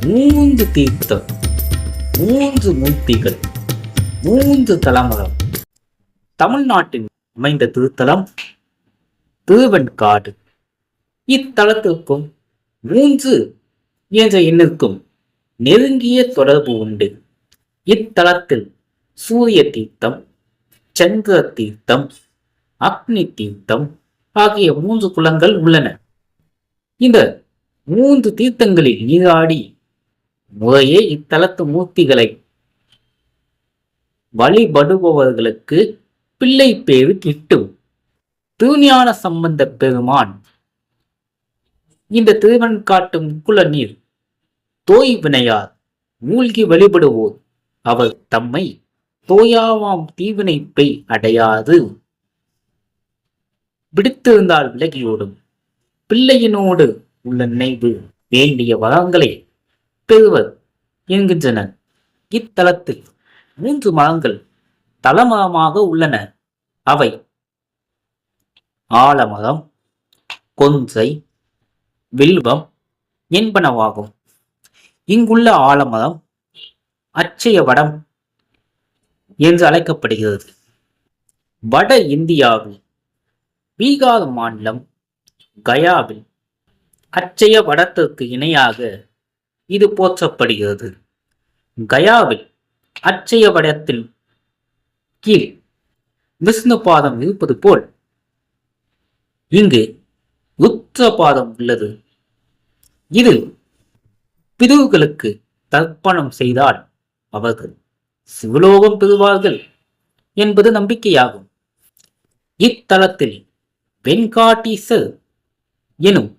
மூன்று தீர்த்தம், மூன்று மூர்த்திகள், மூன்று தலமரம். தமிழ்நாட்டில் அமைந்த திருத்தலம் திருவெண்காடு. இத்தலத்திற்கும் 3 என்ற எண்ணிற்கும் நெருங்கிய தொடர்பு உண்டு. இத்தலத்தில் சூரிய தீர்த்தம், சந்திர தீர்த்தம், அக்னி தீர்த்தம் ஆகிய 3 குளங்கள் உள்ளன. இந்த 3 தீர்த்தங்களில் நீராடி முறையே இத்தலத்து மூர்த்திகளை வழிபடுபவர்களுக்கு பிள்ளை பேறு கிட்டும். திருஞான சம்பந்த பெருமான் இந்த திருவெண்காட்டு முக்குள நீர் தோய்வினையார் மூழ்கி வழிபடுவோர் அவர் தம்மை தோயாவாம் தீவினைப்பை அடையாது. விடுத்திருந்தால் விலகியோடும் பிள்ளையினோடு உள்ள நினைவு வேண்டிய வரங்களை பெறுவர் என்கின்றனர். இத்தலத்தில் 3 மரங்கள் தலமரமாக உள்ளன. அவை ஆலமரம், கொன்றை, வில்வம் என்பனவாகும். இங்குள்ள ஆலமரம் அச்சய வடம் என்று அழைக்கப்படுகிறது. வட இந்தியாவில் பீகார் மாநிலம் கயாவில் அச்சய வடத்திற்கு இணையாக இது போற்றப்படுகிறது. கயாவில் அச்சய வடத்தின் கீழ் விஷ்ணு பாதம் இருப்பது போல் இங்கு ருத்ர பாதம் உள்ளது. இது பிதுர்களுக்கு தர்ப்பணம் செய்தால் அவர்கள் சிவலோகம் பெறுவார்கள் என்பது நம்பிக்கையாகும். இத்தலத்தில் வெண்காட்டீசர் எனும்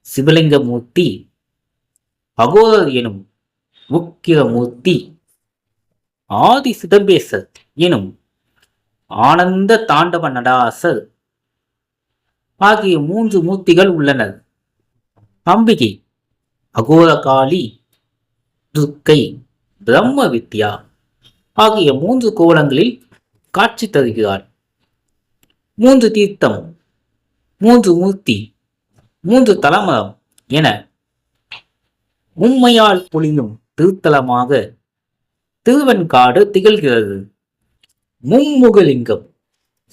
சிவலிங்க மூர்த்தி, அகோரர் எனும் முக்கிரமூர்த்தி, ஆதி சிதம்பேசர் எனும் ஆனந்த தாண்டவ நடாசர் ஆகிய 3 மூர்த்திகள் உள்ளனர். அம்பிகை, அகோரகாளி, துர்க்கை, பிரம்ம வித்யா ஆகிய 3 கோலங்களில் காட்சி தருகிறார். 3 தீர்த்தம், 3 மூர்த்தி, 3 தலமரம் என உண்மையால் பொழியும் திருத்தலமாக திருவெண்காடு திகழ்கிறது. மும்முகலிங்கம்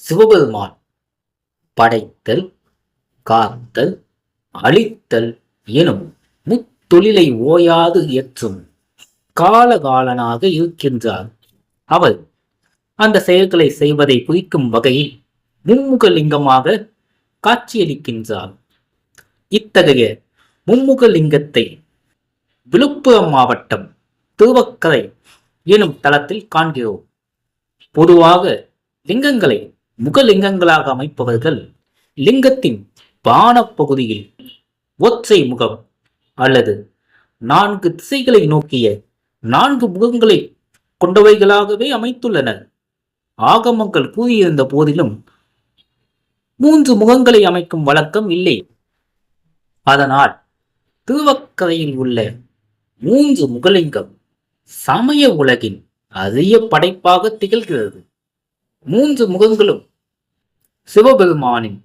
சிவபெருமான் படைத்தல், காத்தல், அழித்தல் எனும் முத்தொழிலை ஓயாது இயற்றும் காலகாலனாக இருக்கின்றார். அவர் அந்த செயல்களை செய்வதை குறிக்கும் வகையில் மும்முகலிங்கமாக காட்சியளிக்கின்றார். இத்தகைய மும்முகலிங்கத்தை விழுப்புரம் மாவட்டம் திருவக்கரை எனும் தலத்தில் காண்கிறோம். பொதுவாக லிங்கங்களை முகலிங்கங்களாக அமைப்பவர்கள் லிங்கத்தின் பான பகுதியில் ஒற்றை முகம் அல்லது 4 திசைகளை நோக்கிய 4 முகங்களை கொண்டவைகளாகவே அமைத்துள்ளனர். ஆகமங்கள் கூறியிருந்த போதிலும் 3 முகங்களை அமைக்கும் வழக்கம் இல்லை. அதனால் திருவக்கரையில் உள்ள 3 முகலிங்கம் சமய உலகின் அரிய படைப்பாக திகழ்கிறது. 3 முகங்களும் சிவபெருமானின்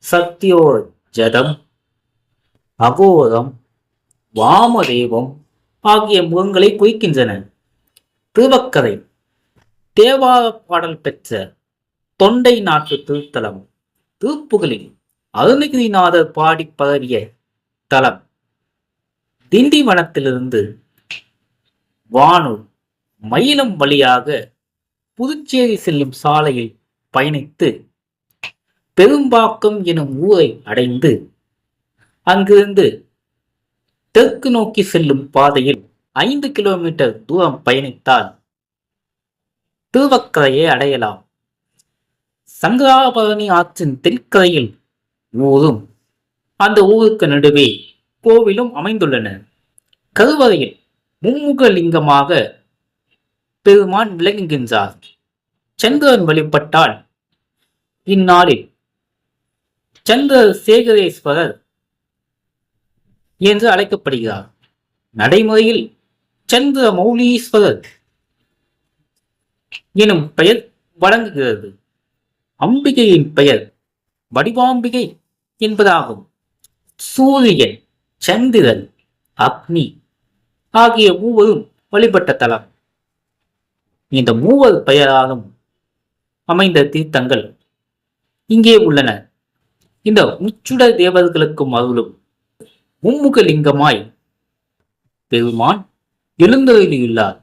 சத்யோஜதம், அகோரம், வாமதேவம் ஆகிய முகங்களை குறிக்கின்றன. திருவக்கரை தேவார பாடல் பெற்ற தொண்டை நாட்டு திருத்தலம். திருப்புகழில் அருணகிரிநாதர் பாடி பரவிய தலம். திண்டிவனத்திலிருந்து வானூர் மயிலம் வழியாக புதுச்சேரி செல்லும் சாலையில் பயணித்து பெரும்பாக்கம் எனும் ஊரை அடைந்து அங்கிருந்து தெற்கு நோக்கி செல்லும் பாதையில் 5 கிலோமீட்டர் தூரம் பயணித்தால் திருவக்கரையை அடையலாம். சங்கராபரணி ஆற்றின் தென்கரையில் ஊரும் அந்த ஊருக்கு நடுவே கோவிலும் அமைந்துள்ளன. கருவறையில் மும்முகலிங்கமாக பெருமான் விளங்குகின்றார். சந்திரன் வழிபட்டால் இந்நாளில் சந்திரசேகரேஸ்வரர் என்று அழைக்கப்படுகிறார். நடைமுறையில் சந்திர மௌலீஸ்வரர் எனும் பெயர் வழங்குகிறது. அம்பிகையின் பெயர் வடிவாம்பிகை என்பதாகும். சூரியன், சந்திரன், அக்னி, ஆகிய மூவரும் வழிபட்ட தலம். இந்த மூவர் பெயராலும் அமைந்த தீர்த்தங்கள் இங்கே உள்ளன. இந்த முச்சுடர் தேவர்களுக்கும் அருளும் மும்முகலிங்கமாய் பெருமான் எழுந்தருளியுள்ளார்.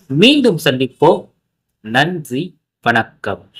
மீண்டும் சந்திப்போம். நன்றி, வணக்கம்.